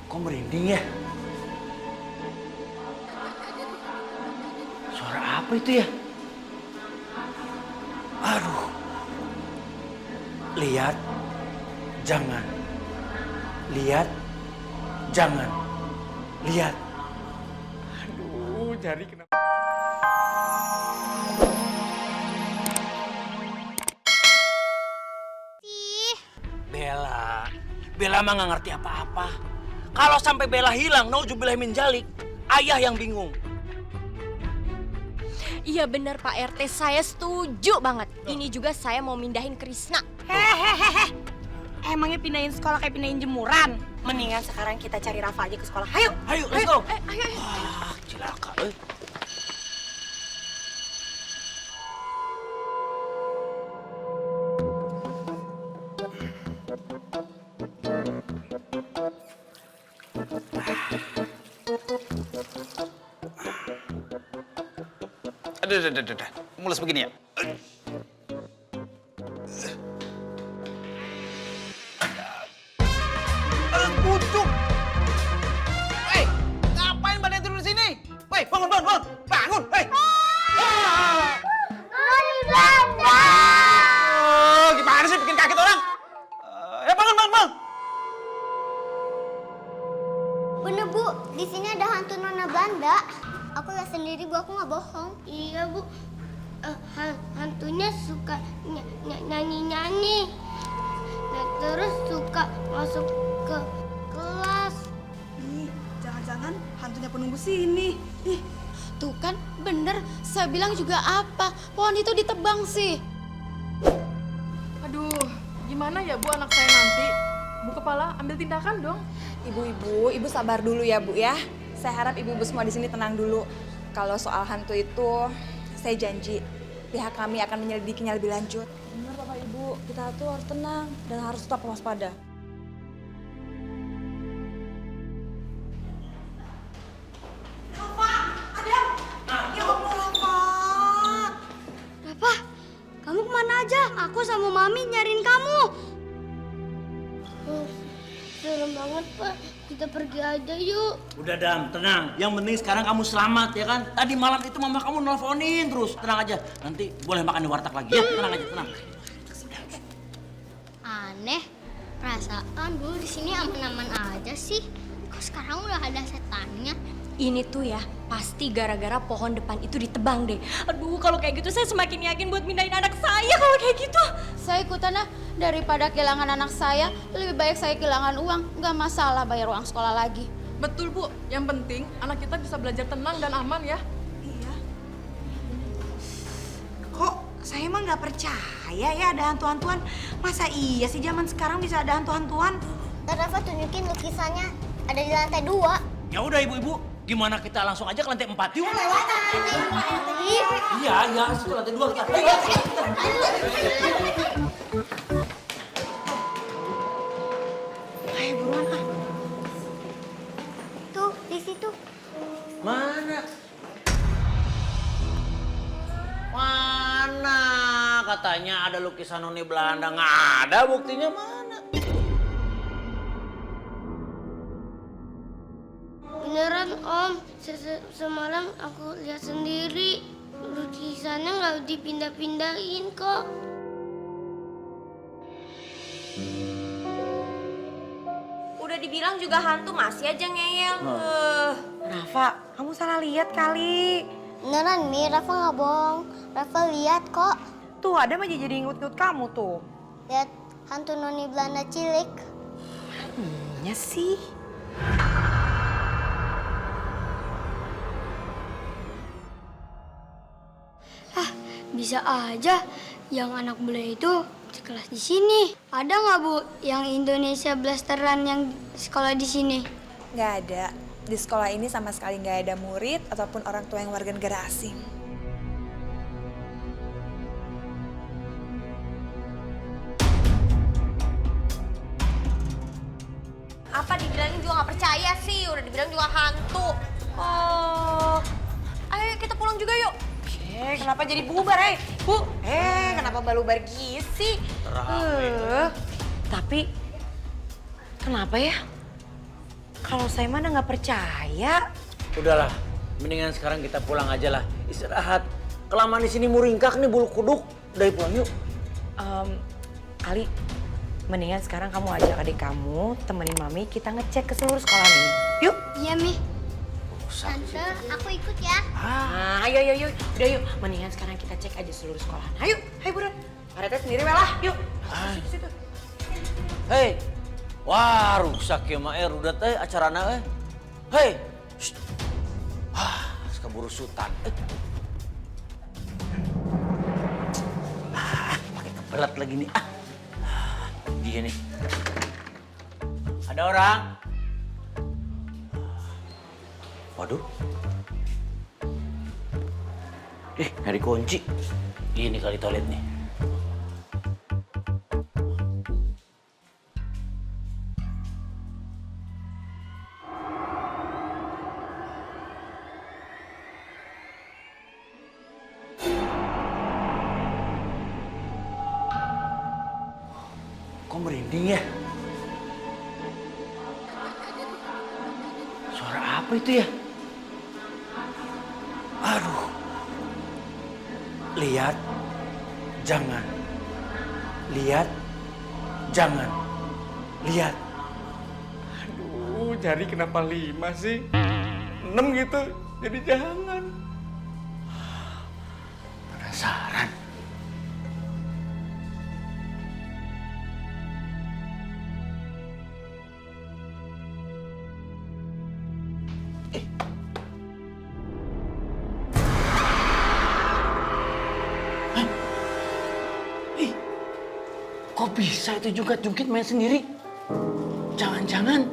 Kok merinding ya? Suara apa itu ya? Aduh. Lihat, jangan. Lihat, jangan. Lihat. Aduh, jari kenapa? Bella mah nggak ngerti apa-apa. Kalau sampai Bella hilang, nauzubillah min dzalik, ayah yang bingung. Iya benar Pak RT, saya setuju banget. Ini juga saya mau mindahin Krisna. Hehehe. Emangnya pindahin sekolah kayak pindahin jemuran? Mendingan sekarang kita cari Rafa aja ke sekolah. Ayo. Ayo, let's go. Ayo. Wah, cilaka. Aduh. Mulus begini ya? Kucuk! Hei, ngapain badan turun di sini? Hei, bangun! Bangun, hei! Gimana sih bikin kaget orang? Bangun! Bener Bu, di sini ada hantu Nona Belanda. Aku lihat sendiri Bu, aku nggak bohong. Iya Bu, hantunya suka nyanyi-nyanyi. Nah, terus suka masuk ke kelas. Ih, jangan-jangan hantunya penunggu sini. Ih, Tuh kan bener, saya bilang juga apa, pohon itu ditebang sih. Aduh, gimana ya Bu anak saya nanti? Bu Kepala, ambil tindakan dong. Ibu sabar dulu ya Bu ya. Saya harap ibu-ibu semua di sini tenang dulu. Kalau soal hantu itu, saya janji pihak kami akan menyelidikinya lebih lanjut. Benar Bapak Ibu, kita tuh harus tenang dan harus tetap waspada. Rafa, kamu kemana aja? Aku sama Mami nyariin kamu. Serem banget Pak, kita pergi aja yuk. Udah Dam, tenang. Yang penting sekarang kamu selamat ya kan? Tadi malam itu mama kamu nelfonin terus. Tenang aja, nanti boleh makan di warteg lagi ya. Tenang aja, tenang. Aneh, perasaan dulu di sini aman-aman aja sih. Kok sekarang udah ada setannya? Ini tuh ya, pasti gara-gara pohon depan itu ditebang deh. Aduh, kalau kayak gitu saya semakin yakin buat mindahin anak saya kalau kayak gitu. Saya ikutan ah, daripada kehilangan anak saya, lebih baik saya kehilangan uang. Nggak masalah bayar uang sekolah lagi. Betul Bu, yang penting anak kita bisa belajar tenang dan aman ya. iya. Kok saya emang nggak percaya ya ada hantu-hantuan? Masa iya sih zaman sekarang bisa ada hantu-hantuan? Ntar Rafa tunjukin lukisannya ada di lantai 2. Ya udah ibu-ibu, gimana kita langsung aja ke lantai 4 yuk? Iya, situ lantai 2 kita. Ayo buruan ah. Tuh, di situ. Mana? Mana? Katanya ada lukisan Noni Belanda, nggak ada buktinya mana? Beneran Om, semalam aku lihat sendiri. Lukisannya nggak dipindah-pindahin kok. Udah dibilang juga hantu masih aja ngeyel. Rafa, kamu salah lihat kali. Beneran Mi, Rafa nggak bohong. Rafa lihat kok. Tuh ada aja jadi ingut-ingut kamu tuh. Lihat hantu Noni Belanda cilik. Iya sih. Bisa aja yang anak bule itu sekelas di sini. Ada nggak Bu yang Indonesia Blasteran yang sekolah di sini? Nggak ada. Di sekolah ini sama sekali nggak ada murid ataupun orang tua yang warga negara asing. Apa dibilangin juga nggak percaya sih, udah dibilang juga hantu. Oh, ayo kita pulang juga yuk. Kenapa jadi bubar, Bu? Kenapa balubar gisi? Tapi, kenapa ya? Kalau saya mana nggak percaya. Udahlah, mendingan sekarang kita pulang aja lah. Istirahat. Kelamaan di sini muringkak nih bulu kuduk. Udah pulang yuk. Ali, mendingan sekarang kamu ajak adik kamu, temenin Mami, kita ngecek ke seluruh sekolah ini. Yuk. Iya, Mi. Tante, aku ikut ya. Ayo. Udah yuk, mendingan sekarang kita cek aja seluruh sekolahan. Ayo buruan. Pak Rete sendiri lah, yuk. Situ. Hei, wah rusak ya Maer, udah teh acarana Hei, keburu sultan. Pakai kebelat lagi nih. Dia nih. Ada orang? Waduh. Nggak dikunci. Ini kali toilet nih. Kok merinding ya? Suara apa itu ya? Aduh. Lihat, jangan. Lihat, jangan. Lihat. Aduh, jari kenapa 5 sih? 6 gitu, jadi jangan. Penasaran. Kok bisa itu juga jungkit main sendiri? Jangan-jangan.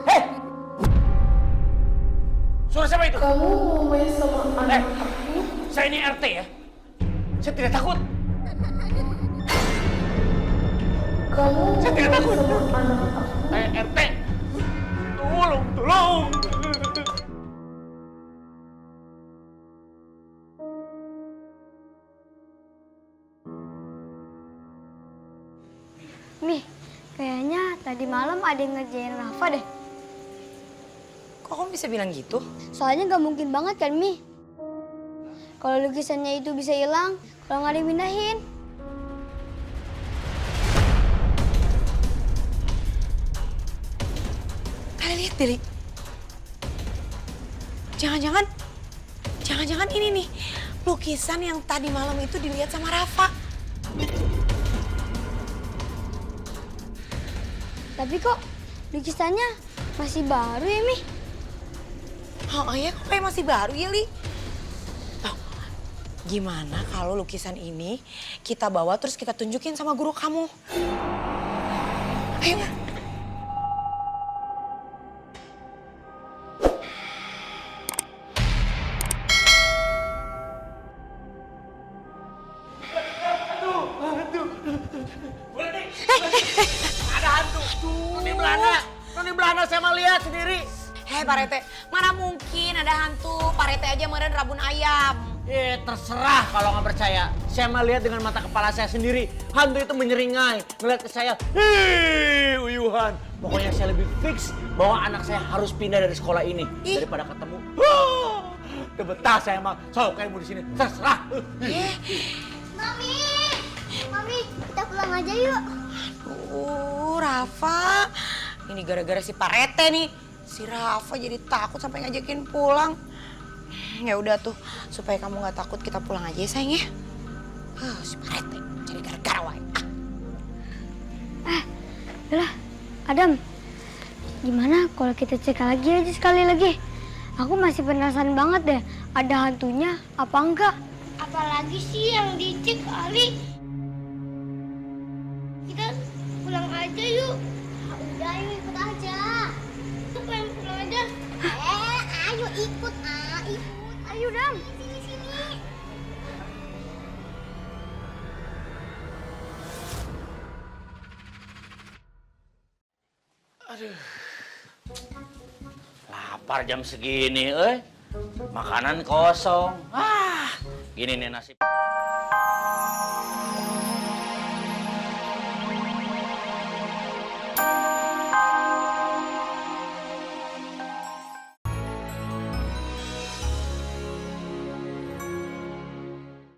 Hei! Suara siapa itu? Kamu mau main sama anak aku? Saya ini RT ya. Saya tidak takut. Saya tidak takut. RT, tolong. Mi, kayaknya tadi malam ada yang ngerjain Rafa deh. Kok kamu bisa bilang gitu? Soalnya nggak mungkin banget kan, Mi? Kalau lukisannya itu bisa hilang, kalau nggak dipindahin. Kalian lihat, Deli. Jangan-jangan ini nih lukisan yang tadi malam itu dilihat sama Rafa. Tapi kok lukisannya masih baru ya, Mi? Oh iya, kok kayak masih baru ya, Li? Oh, gimana kalau lukisan ini kita bawa terus kita tunjukin sama guru kamu? Ayo. Ada hantu. Noni Belanda saya mau lihat sendiri. Hei Pak Rete, mana mungkin ada hantu? Pak Rete aja meren rabun ayam. Terserah kalau nggak percaya. Saya mau lihat dengan mata kepala saya sendiri. Hantu itu menyeringai, ngeliat ke saya. Uyuhan. Pokoknya saya lebih fix bahwa anak saya harus pindah dari sekolah ini daripada ketemu. Betah saya mah. So, kayak mau di sini. Terserah. Mami, kita pulang aja yuk. Rafa. Ini gara-gara si Pak Rete nih. Si Rafa jadi takut sampai ngajakin pulang. Ya udah tuh, supaya kamu nggak takut kita pulang aja ya sayang ya. Si Pak Rete jadi gara-gara wae. Udah, Adam. Gimana kalau kita cek lagi aja sekali lagi? Aku masih penasaran banget deh, ada hantunya apa enggak? Apalagi sih yang dicek, Ali? Kita pulang aja yuk. Udah, ayo ikut aja. Tuh pengen pulang aja. Ayo ikut, ikut. Ayo, Dam. Sini. Aduh. Lapar jam segini, Makanan kosong. Gini nih nasib.